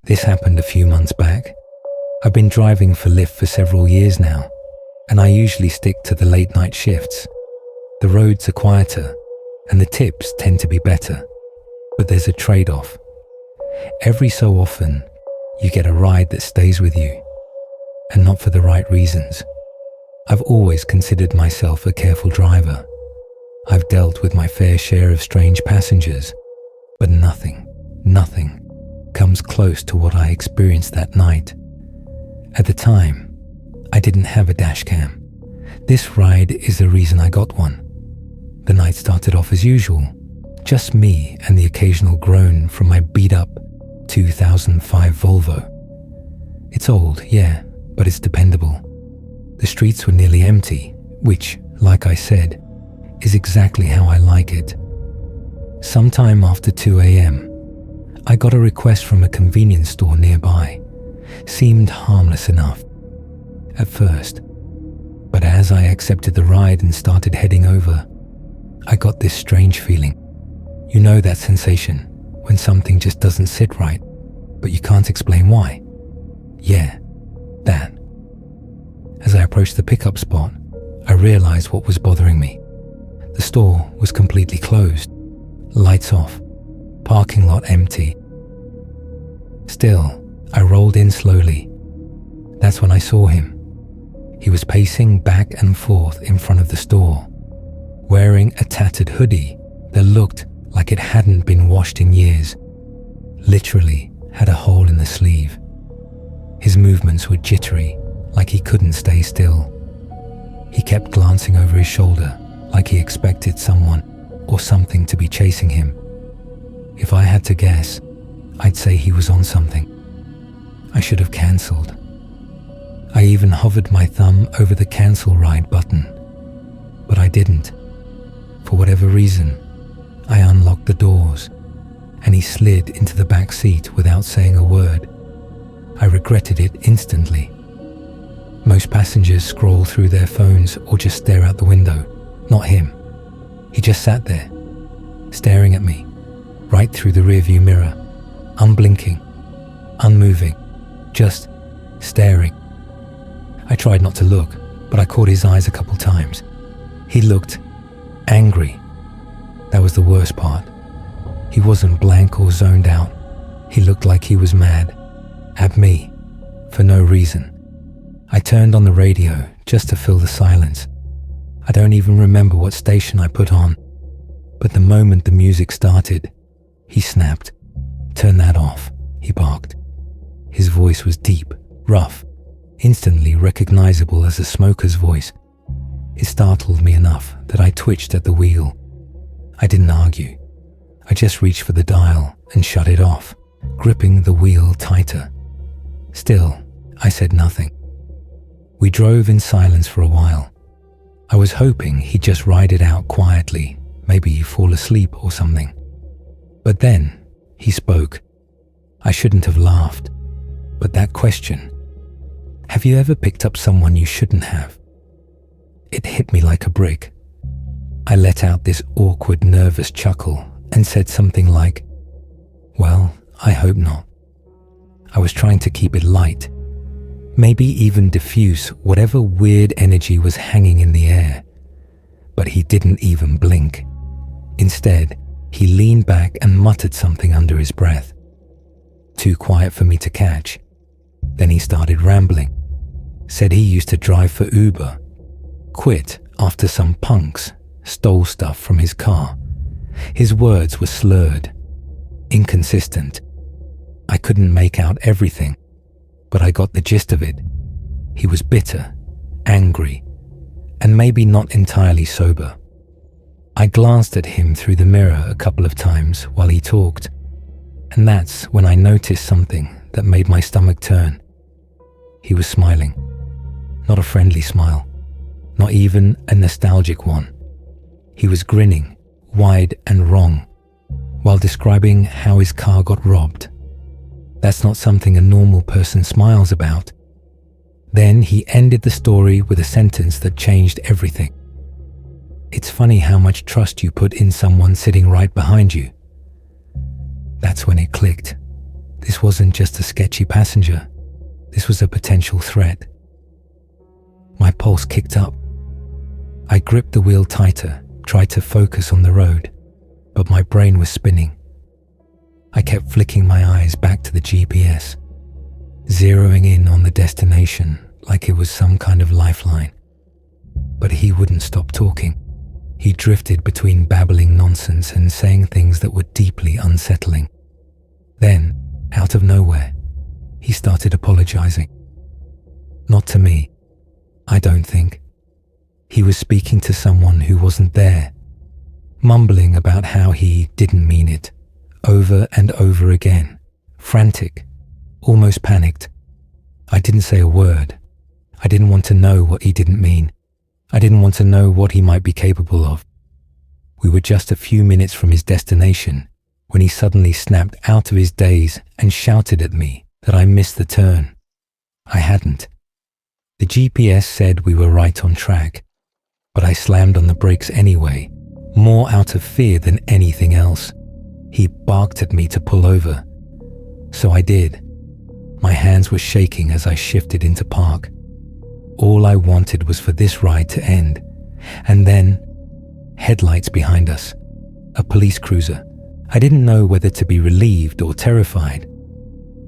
This happened a few months back. I've been driving for Lyft for several years now, and I usually stick to the late night shifts. The roads are quieter, and the tips tend to be better. But there's a trade-off. Every so often, you get a ride that stays with you, and not for the right reasons. I've always considered myself a careful driver. I've dealt with my fair share of strange passengers, but nothing comes close to what I experienced that night. At the time, I didn't have a dash cam. This ride is the reason I got one. The night started off as usual, just me and the occasional groan from my beat-up 2005 Volvo. It's old, yeah, but it's dependable. The streets were nearly empty, which, like I said, is exactly how I like it. Sometime after 2 a.m., I got a request from a convenience store nearby. Seemed harmless enough at first, but as I accepted the ride and started heading over, I got this strange feeling. You know that sensation when something just doesn't sit right, but you can't explain why? Yeah, that. As I approached the pickup spot, I realized what was bothering me. The store was completely closed, lights off, parking lot empty. Still, I rolled in slowly. That's when I saw him. He was pacing back and forth in front of the store, wearing a tattered hoodie that looked like it hadn't been washed in years. Literally had a hole in the sleeve. His movements were jittery, like he couldn't stay still. He kept glancing over his shoulder, like he expected someone or something to be chasing him. If I had to guess, I'd say he was on something. I should have cancelled. I even hovered my thumb over the cancel ride button, but I didn't. For whatever reason, I unlocked the doors, and he slid into the back seat without saying a word. I regretted it instantly. Most passengers scroll through their phones or just stare out the window. Not him. He just sat there, staring at me, right through the rearview mirror, unblinking, unmoving, just staring. I tried not to look, but I caught his eyes a couple times. He looked angry. That was the worst part. He wasn't blank or zoned out. He looked like he was mad. At me, for no reason. I turned on the radio just to fill the silence. I don't even remember what station I put on, but the moment the music started, he snapped. "Turn that off," he barked. His voice was deep, rough, instantly recognizable as a smoker's voice. It startled me enough that I twitched at the wheel. I didn't argue. I just reached for the dial and shut it off, gripping the wheel tighter. Still, I said nothing. We drove in silence for a while. I was hoping he'd just ride it out quietly, maybe fall asleep or something. But then, he spoke. I shouldn't have laughed, but that question, have you ever picked up someone you shouldn't have? It hit me like a brick. I let out this awkward, nervous chuckle and said something like, "Well, I hope not." I was trying to keep it light, maybe even diffuse whatever weird energy was hanging in the air. But he didn't even blink. Instead, he leaned back and muttered something under his breath. Too quiet for me to catch. Then he started rambling. Said he used to drive for Uber. Quit after some punks stole stuff from his car. His words were slurred, inconsistent. I couldn't make out everything, but I got the gist of it. He was bitter, angry, and maybe not entirely sober. I glanced at him through the mirror a couple of times while he talked, and that's when I noticed something that made my stomach turn. He was smiling. Not a friendly smile, not even a nostalgic one. He was grinning, wide and wrong, while describing how his car got robbed. That's not something a normal person smiles about. Then he ended the story with a sentence that changed everything. "It's funny how much trust you put in someone sitting right behind you." That's when it clicked. This wasn't just a sketchy passenger. This was a potential threat. My pulse kicked up. I gripped the wheel tighter, tried to focus on the road, but my brain was spinning. I kept flicking my eyes back to the GPS, zeroing in on the destination like it was some kind of lifeline. But he wouldn't stop talking. He drifted between babbling nonsense and saying things that were deeply unsettling. Then, out of nowhere, he started apologizing. Not to me, I don't think. He was speaking to someone who wasn't there, mumbling about how he didn't mean it, over and over again, frantic, almost panicked. I didn't say a word. I didn't want to know what he didn't mean. I didn't want to know what he might be capable of. We were just a few minutes from his destination when he suddenly snapped out of his daze and shouted at me that I missed the turn. I hadn't. The GPS said we were right on track, but I slammed on the brakes anyway, more out of fear than anything else. He barked at me to pull over. So I did. My hands were shaking as I shifted into park. All I wanted was for this ride to end. And then, headlights behind us. A police cruiser. I didn't know whether to be relieved or terrified,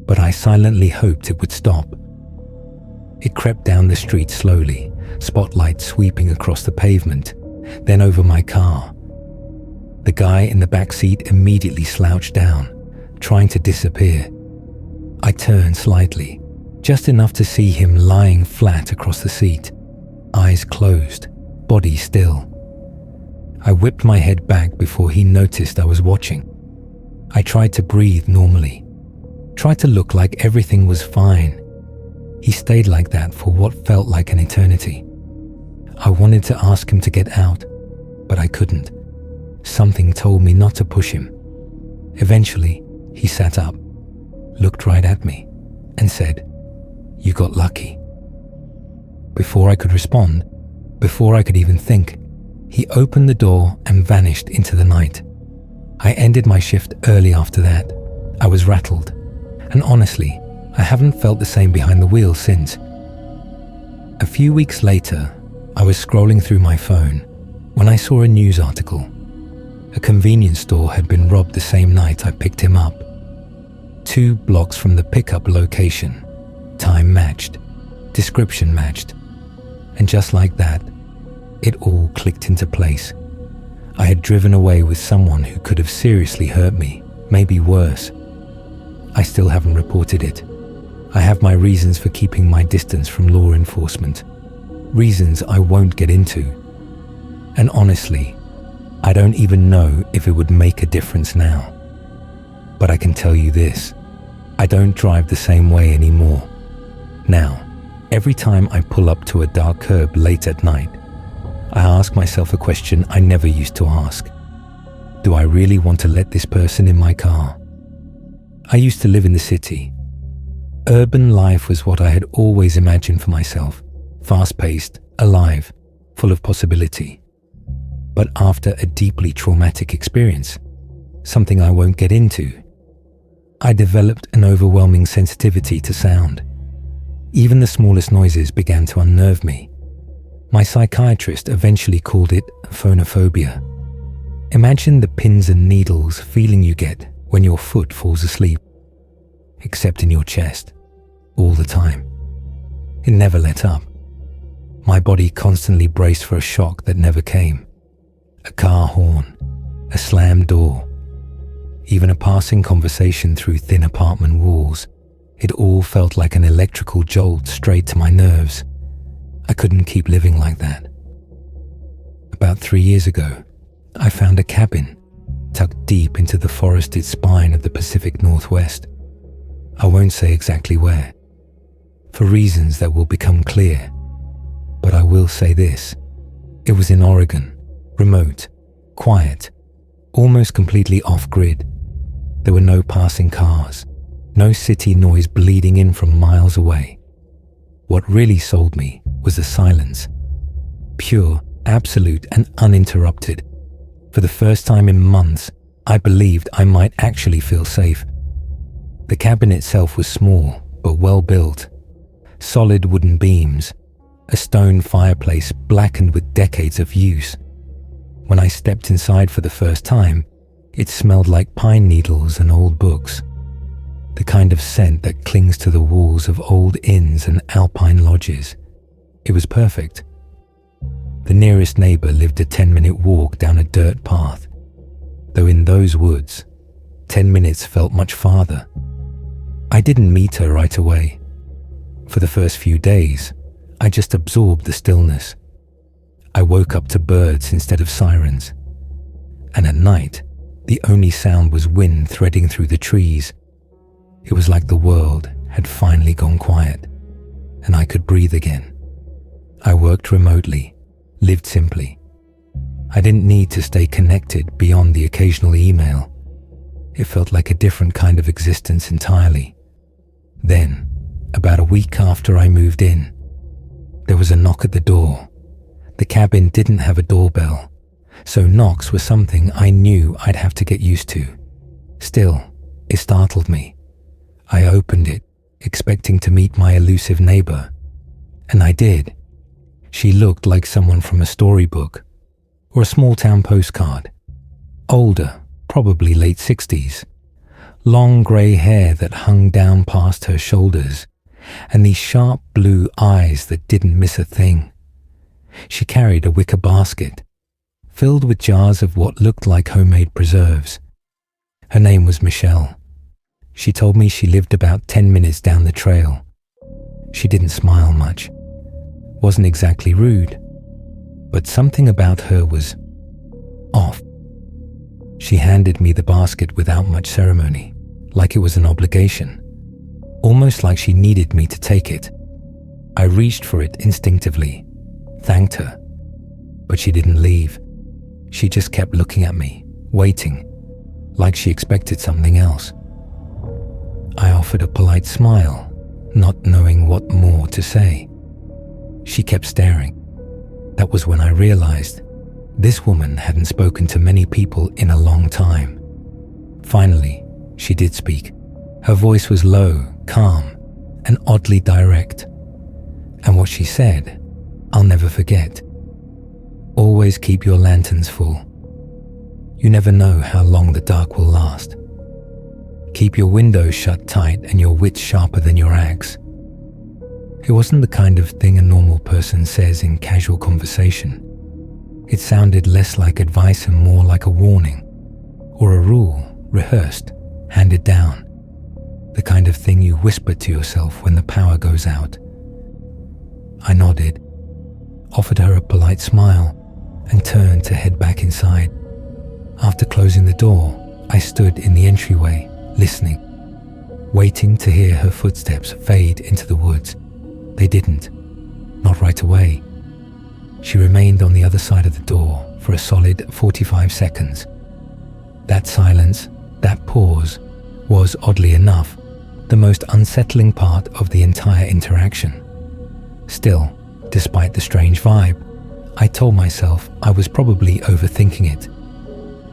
but I silently hoped it would stop. It crept down the street slowly, spotlight sweeping across the pavement, then over my car. The guy in the back seat immediately slouched down, trying to disappear. I turned slightly, just enough to see him lying flat across the seat, eyes closed, body still. I whipped my head back before he noticed I was watching. I tried to breathe normally, tried to look like everything was fine. He stayed like that for what felt like an eternity. I wanted to ask him to get out, but I couldn't. Something told me not to push him. Eventually, he sat up, looked right at me, and said, "You got lucky." Before I could respond, before I could even think, he opened the door and vanished into the night. I ended my shift early after that. I was rattled, and honestly, I haven't felt the same behind the wheel since. A few weeks later, I was scrolling through my phone when I saw a news article. A convenience store had been robbed the same night I picked him up. 2 blocks from the pickup location. Time matched, description matched, and just like that, it all clicked into place. I had driven away with someone who could have seriously hurt me, maybe worse. I still haven't reported it. I have my reasons for keeping my distance from law enforcement, reasons I won't get into. And honestly, I don't even know if it would make a difference now. But I can tell you this, I don't drive the same way anymore. Now, every time I pull up to a dark curb late at night, I ask myself a question I never used to ask. Do I really want to let this person in my car? I used to live in the city. Urban life was what I had always imagined for myself, fast-paced, alive, full of possibility. But after a deeply traumatic experience, something I won't get into, I developed an overwhelming sensitivity to sound. Even the smallest noises began to unnerve me. My psychiatrist eventually called it phonophobia. Imagine the pins and needles feeling you get when your foot falls asleep, except in your chest, all the time. It never let up. My body constantly braced for a shock that never came. A car horn, a slammed door, even a passing conversation through thin apartment walls. It all felt like an electrical jolt straight to my nerves. I couldn't keep living like that. About 3 years ago, I found a cabin tucked deep into the forested spine of the Pacific Northwest. I won't say exactly where, for reasons that will become clear, but I will say this. It was in Oregon, remote, quiet, almost completely off-grid. There were no passing cars, no city noise bleeding in from miles away. What really sold me was the silence. Pure, absolute, and uninterrupted. For the first time in months, I believed I might actually feel safe. The cabin itself was small, but well built. Solid wooden beams, a stone fireplace blackened with decades of use. When I stepped inside for the first time, it smelled like pine needles and old books, the kind of scent that clings to the walls of old inns and alpine lodges. It was perfect. The nearest neighbor lived a 10-minute walk down a dirt path, though in those woods, 10 minutes felt much farther. I didn't meet her right away. For the first few days, I just absorbed the stillness. I woke up to birds instead of sirens. And at night, the only sound was wind threading through the trees. It was like the world had finally gone quiet, and I could breathe again. I worked remotely, lived simply. I didn't need to stay connected beyond the occasional email. It felt like a different kind of existence entirely. Then, about a week after I moved in, there was a knock at the door. The cabin didn't have a doorbell, so knocks were something I knew I'd have to get used to. Still, it startled me. I opened it, expecting to meet my elusive neighbor, and I did. She looked like someone from a storybook or a small-town postcard. Older, probably late 60s. Long grey hair that hung down past her shoulders, and these sharp blue eyes that didn't miss a thing. She carried a wicker basket, filled with jars of what looked like homemade preserves. Her name was Michelle. She told me she lived about 10 minutes down the trail. She didn't smile much. Wasn't exactly rude, but something about her was off. She handed me the basket without much ceremony, like it was an obligation, almost like she needed me to take it. I reached for it instinctively, thanked her, but she didn't leave. She just kept looking at me, waiting, like she expected something else. I offered a polite smile, not knowing what more to say. She kept staring. That was when I realized this woman hadn't spoken to many people in a long time. Finally, she did speak. Her voice was low, calm, and oddly direct. And what she said, I'll never forget. Always keep your lanterns full. You never know how long the dark will last. Keep your windows shut tight and your wits sharper than your axe. It wasn't the kind of thing a normal person says in casual conversation. It sounded less like advice and more like a warning, or a rule, rehearsed, handed down. The kind of thing you whisper to yourself when the power goes out. I nodded, offered her a polite smile, and turned to head back inside. After closing the door, I stood in the entryway, listening, waiting to hear her footsteps fade into the woods. They didn't, not right away. She remained on the other side of the door for a solid 45 seconds. That silence, that pause, was, oddly enough, the most unsettling part of the entire interaction. Still, despite the strange vibe, I told myself I was probably overthinking it.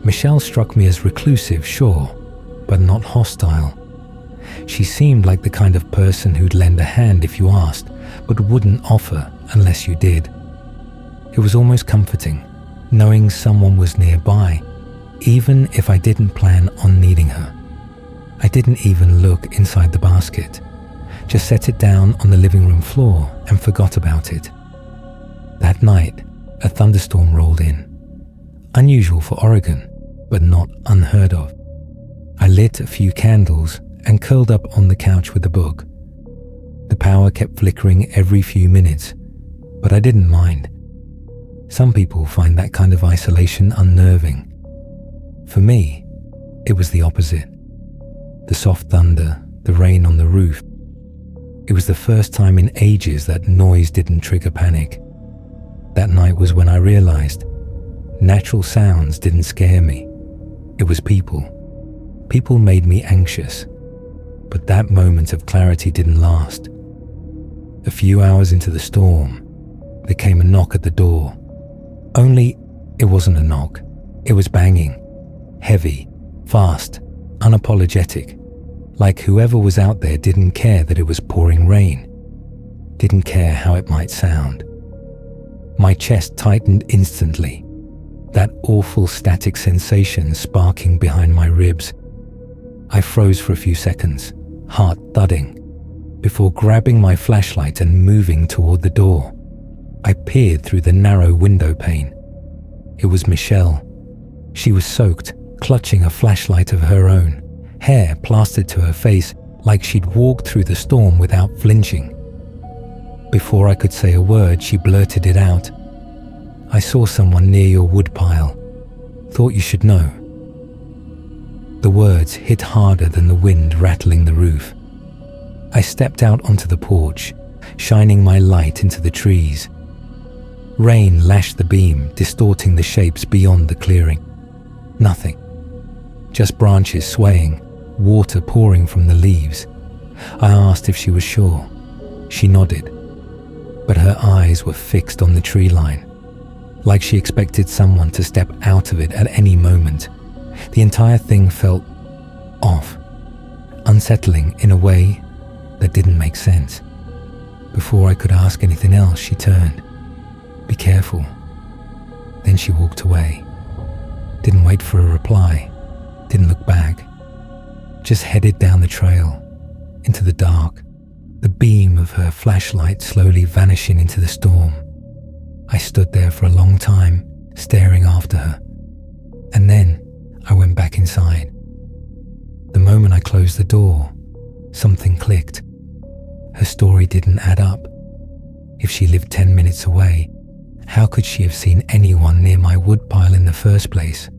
Michelle struck me as reclusive, sure, but not hostile. She seemed like the kind of person who'd lend a hand if you asked, but wouldn't offer unless you did. It was almost comforting, knowing someone was nearby, even if I didn't plan on needing her. I didn't even look inside the basket, just set it down on the living room floor and forgot about it. That night, a thunderstorm rolled in. Unusual for Oregon, but not unheard of. I lit a few candles and curled up on the couch with a book. The power kept flickering every few minutes, but I didn't mind. Some people find that kind of isolation unnerving. For me, it was the opposite. The soft thunder, the rain on the roof. It was the first time in ages that noise didn't trigger panic. That night was when I realized natural sounds didn't scare me. It was people. People made me anxious. But that moment of clarity didn't last. A few hours into the storm, there came a knock at the door. Only it wasn't a knock. It was banging. Heavy, fast, unapologetic. like whoever was out there didn't care that it was pouring rain, didn't care how it might sound. My chest tightened instantly, that awful static sensation sparking behind my ribs. I froze for a few seconds, heart thudding, before grabbing my flashlight and moving toward the door. I peered through the narrow window pane. It was Michelle. She was soaked, clutching a flashlight of her own, hair plastered to her face like she'd walked through the storm without flinching. Before I could say a word, she blurted it out. "I saw someone near your woodpile. Thought you should know." The words hit harder than the wind rattling the roof. I stepped out onto the porch, shining my light into the trees. Rain lashed the beam, distorting the shapes beyond the clearing. Nothing. Just branches swaying, water pouring from the leaves. I asked if she was sure. She nodded, but her eyes were fixed on the tree line, like she expected someone to step out of it at any moment. The entire thing felt off, unsettling in a way that didn't make sense. Before I could ask anything else, she turned. "Be careful." Then she walked away. Didn't wait for a reply. Didn't look back. Just headed down the trail, into the dark, the beam of her flashlight slowly vanishing into the storm. I stood there for a long time, staring after her. And then I went back inside. The moment I closed the door, something clicked. Her story didn't add up. If she lived 10 minutes away, how could she have seen anyone near my woodpile in the first place?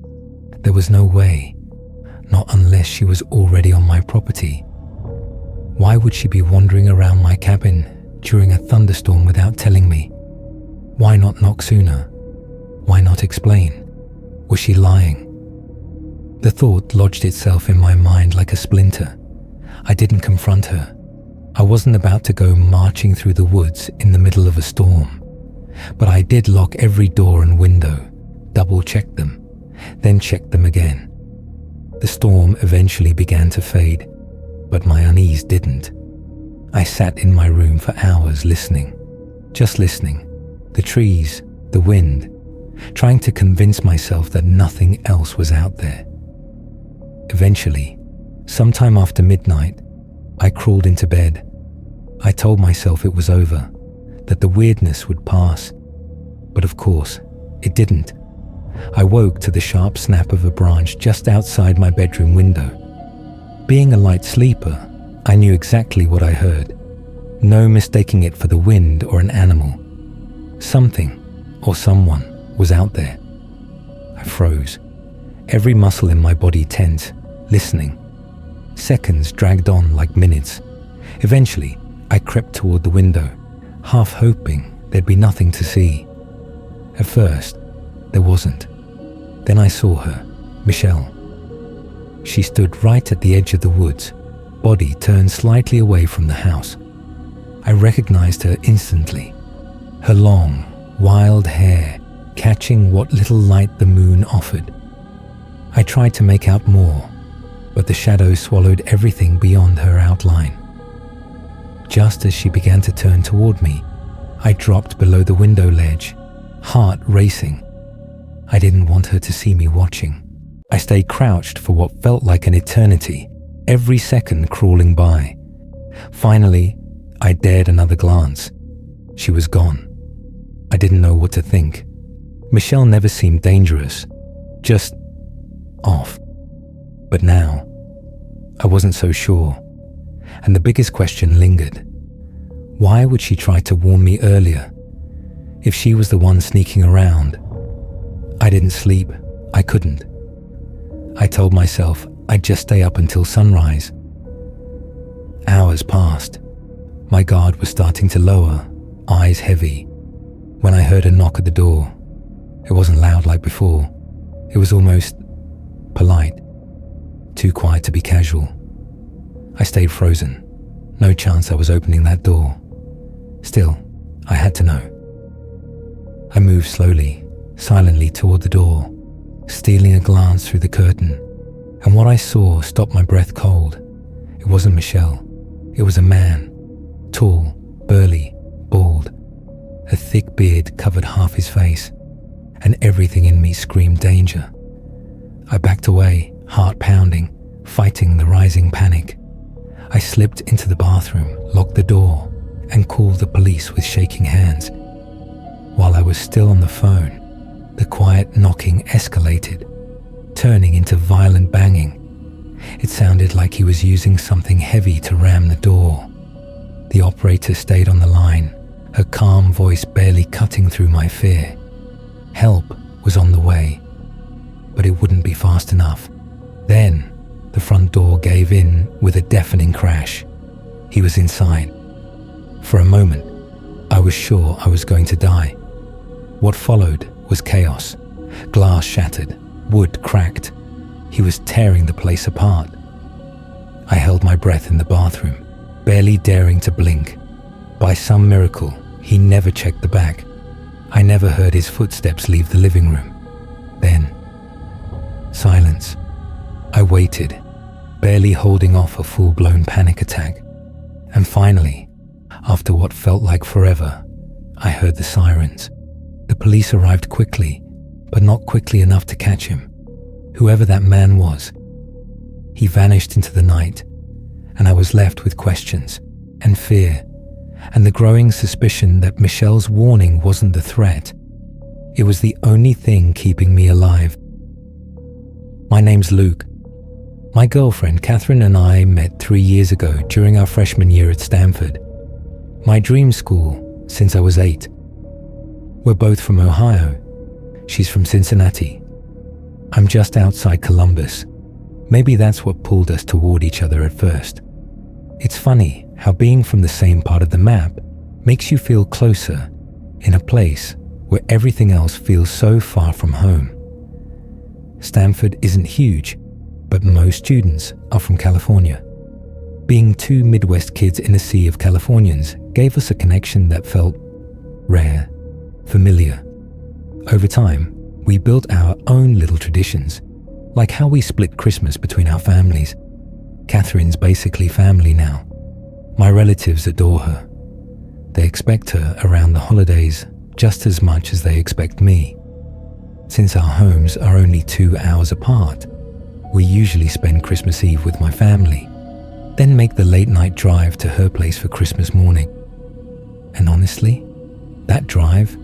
There was no way, not unless she was already on my property. Why would she be wandering around my cabin during a thunderstorm without telling me? Why not knock sooner? Why not explain? Was she lying? The thought lodged itself in my mind like a splinter. I didn't confront her. I wasn't about to go marching through the woods in the middle of a storm. But I did lock every door and window, double-check them, then check them again. The storm eventually began to fade, but my unease didn't. I sat in my room for hours listening, just listening. The trees, the wind, trying to convince myself that nothing else was out there. Eventually, sometime after midnight, I crawled into bed. I told myself it was over, that the weirdness would pass. But of course, it didn't. I woke to the sharp snap of a branch just outside my bedroom window. Being a light sleeper, I knew exactly what I heard. No mistaking it for the wind or an animal. Something, or someone, was out there. I froze, every muscle in my body tense, listening. Seconds dragged on like minutes. Eventually, I crept toward the window, half hoping there'd be nothing to see. At first, there wasn't. Then I saw her, Michelle. She stood right at the edge of the woods, body turned slightly away from the house. I recognized her instantly. Her long, wild hair catching what little light the moon offered. I tried to make out more, but the shadows swallowed everything beyond her outline. Just as she began to turn toward me, I dropped below the window ledge, heart racing. I didn't want her to see me watching. I stayed crouched for what felt like an eternity, every second crawling by. Finally, I dared another glance. She was gone. I didn't know what to think. Michelle never seemed dangerous, just off. But now, I wasn't so sure. And the biggest question lingered. Why would she try to warn me earlier? If she was the one sneaking around. I didn't sleep. I couldn't. I told myself I'd just stay up until sunrise. Hours passed. My guard was starting to lower, eyes heavy, when I heard a knock at the door. It wasn't loud like before. It was almost polite, too quiet to be casual. I stayed frozen. No chance I was opening that door. Still, I had to know. I moved slowly, silently toward the door, stealing a glance through the curtain, and what I saw stopped my breath cold. It wasn't Michelle. It was a man. Tall, burly, bald. A thick beard covered half his face, and everything in me screamed danger. I backed away, heart pounding, fighting the rising panic. I slipped into the bathroom, locked the door, and called the police with shaking hands. While I was still on the phone, the quiet knocking escalated, turning into violent banging. It sounded like he was using something heavy to ram the door. The operator stayed on the line, her calm voice barely cutting through my fear. Help was on the way, but it wouldn't be fast enough. Then, the front door gave in with a deafening crash. He was inside. For a moment, I was sure I was going to die. What followed was chaos. Glass shattered, wood cracked. He was tearing the place apart. I held my breath in the bathroom, barely daring to blink. By some miracle, he never checked the back. I never heard his footsteps leave the living room. Then, silence. I waited, barely holding off a full-blown panic attack. And finally, after what felt like forever, I heard the sirens. The police arrived quickly, but not quickly enough to catch him. Whoever that man was, he vanished into the night, and I was left with questions and fear, and the growing suspicion that Michelle's warning wasn't the threat. It was the only thing keeping me alive. My name's Luke. My girlfriend Catherine and I met 3 years ago during our freshman year at Stanford, my dream school since I was 8. We're both from Ohio. She's from Cincinnati. I'm just outside Columbus. Maybe that's what pulled us toward each other at first. It's funny how being from the same part of the map makes you feel closer in a place where everything else feels so far from home. Stanford isn't huge, but most students are from California. Being two Midwest kids in a sea of Californians gave us a connection that felt rare, familiar. Over time, we built our own little traditions, like how we split Christmas between our families. Catherine's basically family now. My relatives adore her. They expect her around the holidays just as much as they expect me. Since our homes are only 2 hours apart, we usually spend Christmas Eve with my family, then make the late-night drive to her place for Christmas morning. And honestly, that drive,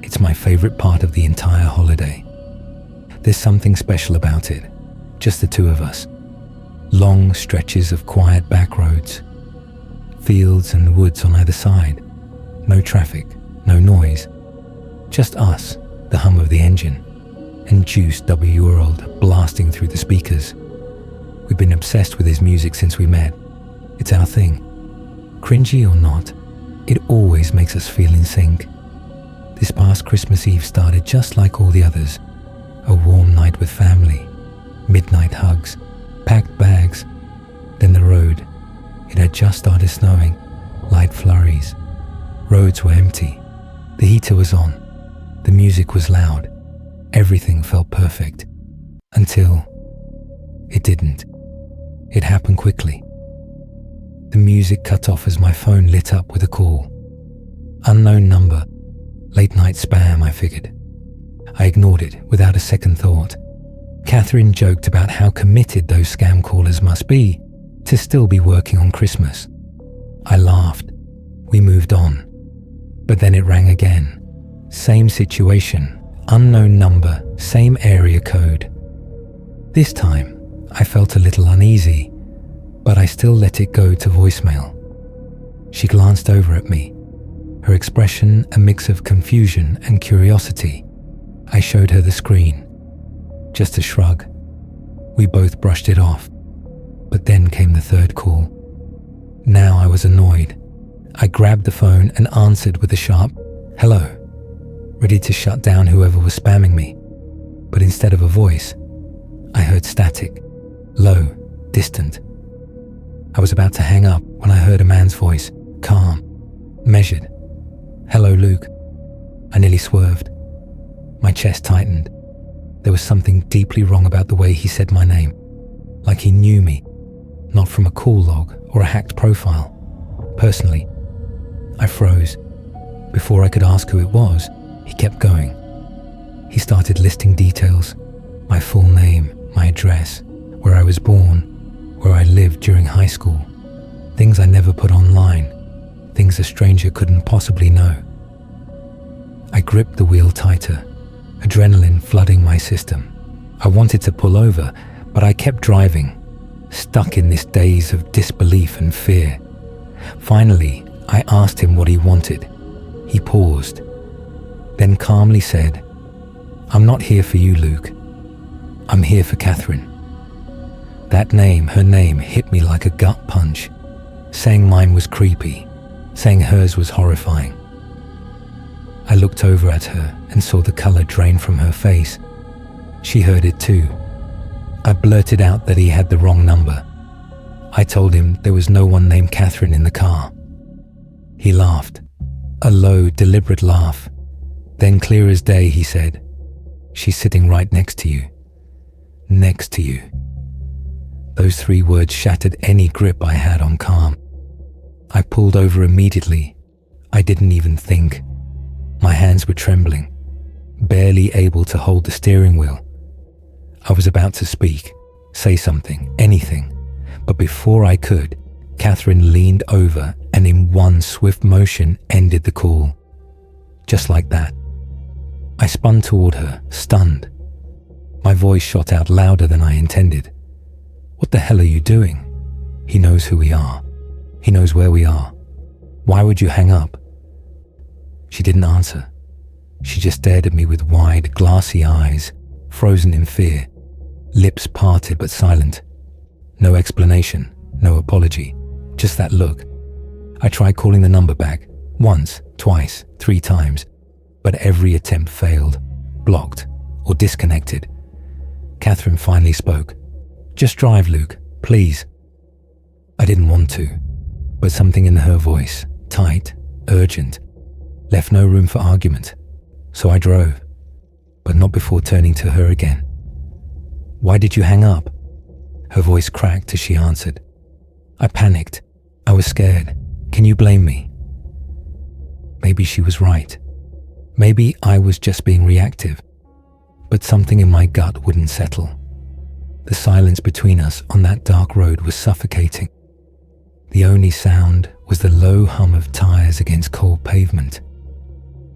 it's my favorite part of the entire holiday. There's something special about it, just the two of us. Long stretches of quiet back roads, fields and woods on either side, no traffic, no noise, just us, the hum of the engine, and Juice W. World blasting through the speakers. We've been obsessed with his music since we met. It's our thing. Cringy or not, it always makes us feel in sync. This past Christmas Eve started just like all the others. A warm night with family, midnight hugs, packed bags. Then the road. It had just started snowing, light flurries. Roads were empty. The heater was on. The music was loud. Everything felt perfect. Until it didn't. It happened quickly. The music cut off as my phone lit up with a call. Unknown number. Late night spam, I figured. I ignored it without a second thought. Catherine joked about how committed those scam callers must be to still be working on Christmas. I laughed. We moved on. But then it rang again. Same situation, unknown number, same area code. This time, I felt a little uneasy, but I still let it go to voicemail. She glanced over at me, her expression a mix of confusion and curiosity. I showed her the screen. Just a shrug. We both brushed it off. But then came the third call. Now I was annoyed. I grabbed the phone and answered with a sharp, "Hello," ready to shut down whoever was spamming me. But instead of a voice, I heard static, low, distant. I was about to hang up when I heard a man's voice, calm, measured. "Hello, Luke." I nearly swerved. My chest tightened. There was something deeply wrong about the way he said my name, like he knew me, not from a call log or a hacked profile. Personally, I froze. Before I could ask who it was, he kept going. He started listing details, my full name, my address, where I was born, where I lived during high school, things I never put online, things a stranger couldn't possibly know. I gripped the wheel tighter, adrenaline flooding my system. I wanted to pull over, but I kept driving, stuck in this daze of disbelief and fear. Finally, I asked him what he wanted. He paused, then calmly said, "I'm not here for you, Luke. I'm here for Catherine." That name, her name, hit me like a gut punch. Saying mine was creepy, saying hers was horrifying. I looked over at her and saw the color drain from her face. She heard it too. I blurted out that he had the wrong number. I told him there was no one named Catherine in the car. He laughed, a low, deliberate laugh. Then, clear as day, he said, "She's sitting right next to you. Next to you." Those 3 words shattered any grip I had on calm. I pulled over immediately. I didn't even think. My hands were trembling, barely able to hold the steering wheel. I was about to speak, say something, anything, but before I could, Catherine leaned over and in one swift motion ended the call. Just like that. I spun toward her, stunned. My voice shot out louder than I intended. "What the hell are you doing? He knows who we are. He knows where we are. Why would you hang up?" She didn't answer. She just stared at me with wide, glassy eyes, frozen in fear, lips parted but silent. No explanation, no apology, just that look. I tried calling the number back, once, twice, 3 times, but every attempt failed, blocked, or disconnected. Catherine finally spoke. "Just drive, Luke, please." I didn't want to, but something in her voice, tight, urgent, left no room for argument. So I drove, but not before turning to her again. "Why did you hang up?" Her voice cracked as she answered. I panicked. I was scared. Can you blame me? Maybe she was right. Maybe I was just being reactive. But something in my gut wouldn't settle. The silence between us on that dark road was suffocating. The only sound was the low hum of tires against cold pavement.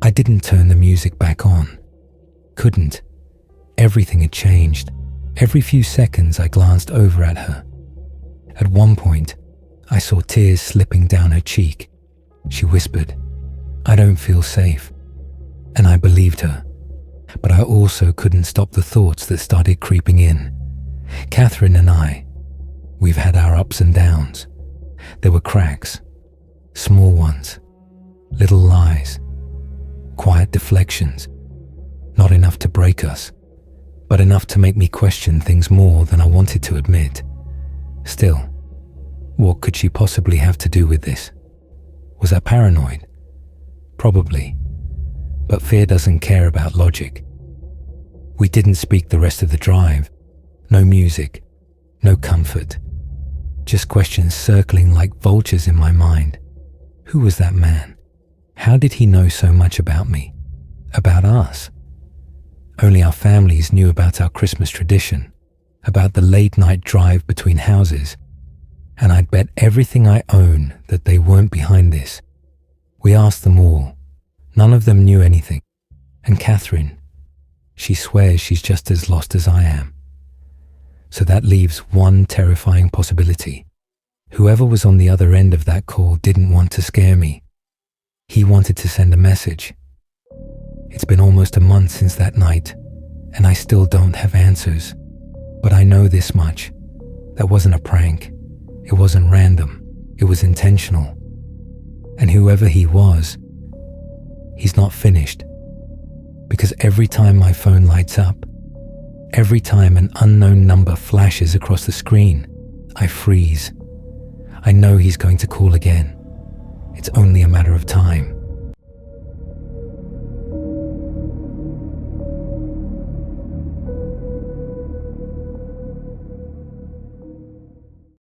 I didn't turn the music back on. Couldn't. Everything had changed. Every few seconds I glanced over at her. At one point, I saw tears slipping down her cheek. She whispered, "I don't feel safe." And I believed her. But I also couldn't stop the thoughts that started creeping in. Catherine and I, we've had our ups and downs. There were cracks, small ones, little lies, quiet deflections, not enough to break us, but enough to make me question things more than I wanted to admit. Still, what could she possibly have to do with this? Was I paranoid? Probably, but fear doesn't care about logic. We didn't speak the rest of the drive. No music, no comfort, just questions circling like vultures in my mind. Who was that man? How did he know so much about me? About us? Only our families knew about our Christmas tradition, about the late-night drive between houses, and I'd bet everything I own that they weren't behind this. We asked them all. None of them knew anything. And Catherine, she swears she's just as lost as I am. So that leaves one terrifying possibility. Whoever was on the other end of that call didn't want to scare me. He wanted to send a message. It's been almost a month since that night, and I still don't have answers. But I know this much. That wasn't a prank. It wasn't random. It was intentional. And whoever he was, he's not finished. Because every time my phone lights up, every time an unknown number flashes across the screen, I freeze. I know he's going to call again. It's only a matter of time.